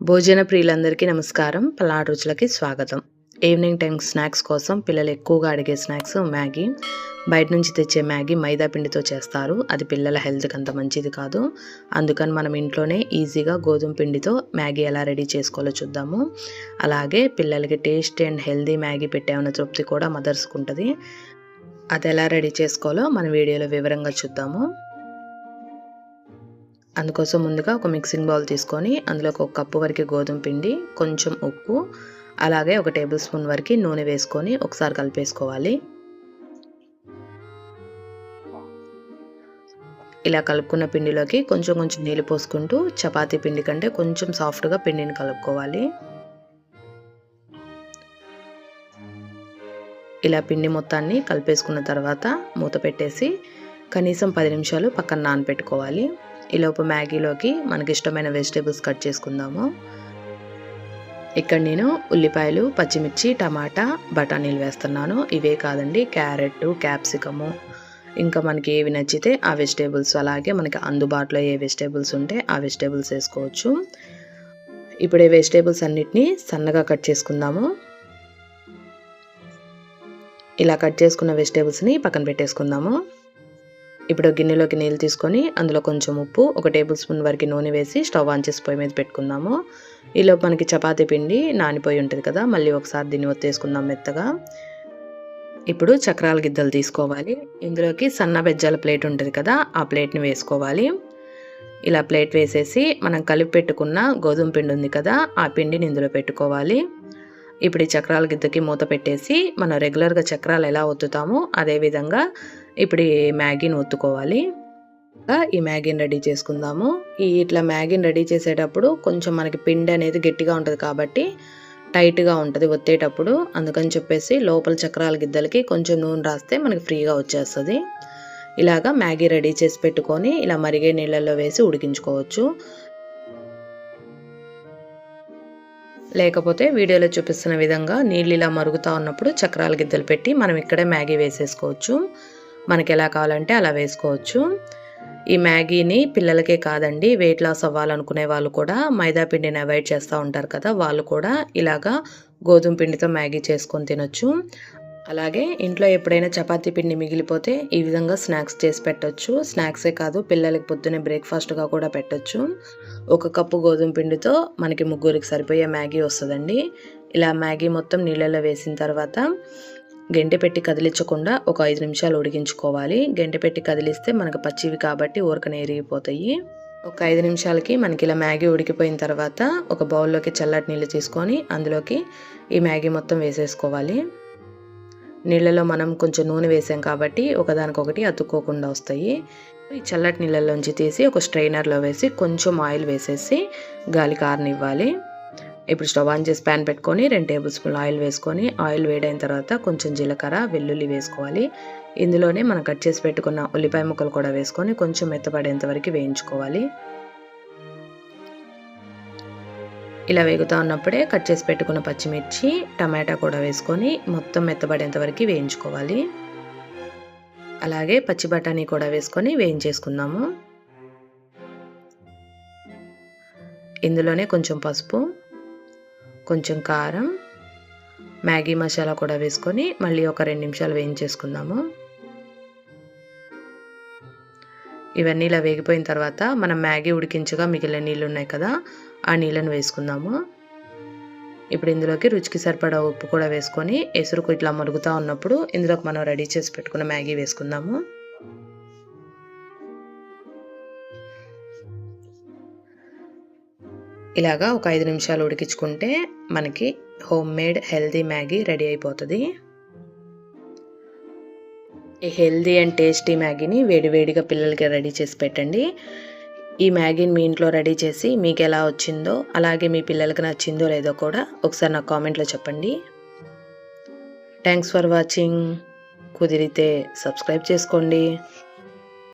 భోజన ప్రియులందరికీ నమస్కారం. పల్నాడు రుచులకి స్వాగతం. ఈవినింగ్ టైం స్నాక్స్ కోసం పిల్లలు ఎక్కువగా అడిగే స్నాక్స్ మ్యాగీ. బయట నుంచి తెచ్చే మ్యాగీ మైదా పిండితో చేస్తారు. అది పిల్లల హెల్త్కి అంత మంచిది కాదు. అందుకని మనం ఇంట్లోనే ఈజీగా గోధుమ పిండితో మ్యాగీ ఎలా రెడీ చేసుకోవాలో చూద్దాము. అలాగే పిల్లలకి టేస్టీ అండ్ హెల్దీ మ్యాగీ పెట్టామన్న తృప్తి కూడా మదర్స్కి ఉంటుంది. అది ఎలా రెడీ చేసుకోవాలో మన వీడియోలో వివరంగా చూద్దాము. అందుకోసం ముందుగా ఒక మిక్సింగ్ బౌల్ తీసుకొని అందులోకి ఒక కప్పు వరకు గోధుమ పిండి, కొంచెం ఉప్పు, అలాగే ఒక టేబుల్ స్పూన్ వరకు నూనె వేసుకొని ఒకసారి కలిపేసుకోవాలి. ఇలా కలుపుకున్న పిండిలోకి కొంచెం కొంచెం నీళ్ళు పోసుకుంటూ చపాతీ పిండి కంటే కొంచెం సాఫ్ట్గా పిండిని కలుపుకోవాలి. ఇలా పిండి మొత్తాన్ని కలిపేసుకున్న తర్వాత మూత పెట్టేసి కనీసం 10 నిమిషాలు పక్కన నానబెట్టుకోవాలి. ఈలోపు మ్యాగీలోకి మనకి ఇష్టమైన వెజిటేబుల్స్ కట్ చేసుకుందాము. ఇక్కడ నేను ఉల్లిపాయలు, పచ్చిమిర్చి, టమాటా, బఠానీలు వేస్తున్నాను. ఇవే కాదండి, క్యారెట్, క్యాప్సికము, ఇంకా మనకి ఏవి నచ్చితే ఆ వెజిటేబుల్స్, అలాగే మనకి అందుబాటులో ఏ వెజిటేబుల్స్ ఉంటే ఆ వెజిటేబుల్స్ వేసుకోవచ్చు. ఇప్పుడు ఈ వెజిటేబుల్స్ అన్నిటినీ సన్నగా కట్ చేసుకుందాము. ఇలా కట్ చేసుకున్న వెజిటేబుల్స్ని పక్కన పెట్టేసుకుందాము. ఇప్పుడు గిన్నెలోకి నీళ్ళు తీసుకొని అందులో కొంచెం ఉప్పు, ఒక టేబుల్ స్పూన్ వరకు నూనె వేసి స్టవ్ ఆన్ చేసి పొయ్యి మీద పెట్టుకుందాము. ఈలోపు మనకి చపాతీ పిండి నానిపోయి ఉంటుంది కదా, మళ్ళీ ఒకసారి దీన్ని ఒత్తేసుకుందాం మెత్తగా. ఇప్పుడు చక్రాల గిద్దలు తీసుకోవాలి. ఇందులోకి సన్న బెజ్జాల ప్లేట్ ఉంటుంది కదా, ఆ ప్లేట్ని వేసుకోవాలి. ఇలా ప్లేట్ వేసేసి మనం కలిపి పెట్టుకున్న గోధుమ పిండి ఉంది కదా, ఆ పిండిని ఇందులో పెట్టుకోవాలి. ఇప్పుడు ఈ చక్రాల గిద్దకి మూత పెట్టేసి మనం రెగ్యులర్గా చక్రాలు ఎలా ఒత్తుతామో అదేవిధంగా ఇప్పుడు ఈ మ్యాగీని ఒత్తుకోవాలి. ఈ మ్యాగీని రెడీ చేసుకుందాము. ఇట్లా మ్యాగీని రెడీ చేసేటప్పుడు కొంచెం మనకి పిండి అనేది గట్టిగా ఉంటుంది కాబట్టి టైట్గా ఉంటుంది ఒత్తేటప్పుడు. అందుకని చెప్పేసి లోపల చక్రాల గిద్దలకి కొంచెం నూనె రాస్తే మనకి ఫ్రీగా వచ్చేస్తుంది. ఇలాగా మ్యాగీ రెడీ చేసి పెట్టుకొని ఇలా మరిగే నీళ్ళల్లో వేసి ఉడికించుకోవచ్చు. లేకపోతే వీడియోలో చూపిస్తున్న విధంగా నీళ్ళు ఇలా మరుగుతూ ఉన్నప్పుడు చక్రాల గిద్దలు పెట్టి మనం ఇక్కడే మ్యాగీ వేసేసుకోవచ్చు. మనకి ఎలా కావాలంటే అలా వేసుకోవచ్చు. ఈ మ్యాగీని పిల్లలకే కాదండి, వెయిట్ లాస్ అవ్వాలనుకునే వాళ్ళు కూడా, మైదా పిండిని అవాయిడ్ చేస్తూ ఉంటారు కదా, వాళ్ళు కూడా ఇలాగా గోధుమ పిండితో మ్యాగీ చేసుకొని తినొచ్చు. అలాగే ఇంట్లో ఎప్పుడైనా చపాతీ పిండి మిగిలిపోతే ఈ విధంగా స్నాక్స్ చేసి పెట్టొచ్చు. స్నాక్సే కాదు, పిల్లలకి పొద్దున్నే బ్రేక్ఫాస్ట్గా కూడా పెట్టొచ్చు. ఒక కప్పు గోధుమ పిండితో మనకి ముగ్గురికి సరిపోయే మ్యాగీ వస్తుందండి. ఇలా మ్యాగీ మొత్తం నీళ్ళలో వేసిన తర్వాత గెంటె పెట్టి కదిలించకుండా ఒక 5 నిమిషాలు ఉడికించుకోవాలి. గెంటె పెట్టి కదిలిస్తే మనకు పచ్చివి కాబట్టి ఊరకనే ఎరిగిపోతాయి. ఒక 5 నిమిషాలకి మనకి ఇలా మ్యాగీ ఉడికిపోయిన తర్వాత ఒక బౌల్లోకి చల్లటి నీళ్ళు తీసుకొని అందులోకి ఈ మ్యాగీ మొత్తం వేసేసుకోవాలి. నీళ్ళలో మనం కొంచెం నూనె వేసాం కాబట్టి ఒకదానికొకటి అతుక్కోకుండా వస్తాయి. ఈ చల్లటి నీళ్ళలోంచి తీసి ఒక స్ట్రైనర్లో వేసి కొంచెం ఆయిల్ వేసేసి గాలి కారనివ్వాలి. ఇప్పుడు స్టవ్ ఆన్ చేసి ప్యాన్ పెట్టుకొని 2 టేబుల్ స్పూన్లు ఆయిల్ వేసుకొని ఆయిల్ వేడైన తర్వాత కొంచెం జీలకర్ర, వెల్లుల్లి వేసుకోవాలి. ఇందులోనే మనం కట్ చేసి పెట్టుకున్న ఉల్లిపాయ ముక్కలు కూడా వేసుకొని కొంచెం మెత్తపడేంత వరకు వేయించుకోవాలి. ఇలా వేగుతూ ఉన్నప్పుడే కట్ చేసి పెట్టుకున్న పచ్చిమిర్చి, టమాటా కూడా వేసుకొని మొత్తం మెత్తబడేంత వరకు వేయించుకోవాలి. అలాగే పచ్చి బఠానీ కూడా వేసుకొని వేయించేసుకుందాము. ఇందులోనే కొంచెం పసుపు, కొంచెం కారం, మ్యాగీ మసాలా కూడా వేసుకొని మళ్ళీ ఒక 2 నిమిషాలు వేయించేసుకుందాము. ఇవన్నీ ఇలా వేగిపోయిన తర్వాత మనం మ్యాగీ ఉడికించగా మిగిలిన నీళ్ళు ఉన్నాయి కదా, ఆ నీళ్ళను వేసుకుందాము. ఇప్పుడు ఇందులోకి రుచికి సరిపడా ఉప్పు కూడా వేసుకొని ఎసురుకు ఇట్లా మరుగుతూ ఉన్నప్పుడు ఇందులోకి మనం రెడీ చేసి పెట్టుకున్న మ్యాగీ వేసుకుందాము. ఇలాగా ఒక 5 నిమిషాలు ఉడికించుకుంటే మనకి home made healthy Maggi ready అయిపోతుంది. ఈ హెల్దీ అండ్ టేస్టీ మ్యాగీని వేడివేడిగా పిల్లలకి రెడీ చేసి పెట్టండి. ఈ మ్యాగీని మీ ఇంట్లో రెడీ చేసి మీకు ఎలా వచ్చిందో, అలాగే మీ పిల్లలకి నచ్చిందో లేదో కూడా ఒకసారి నాకు కామెంట్లో చెప్పండి. Thanks for watching. కుదిరితే సబ్స్క్రైబ్ చేసుకోండి.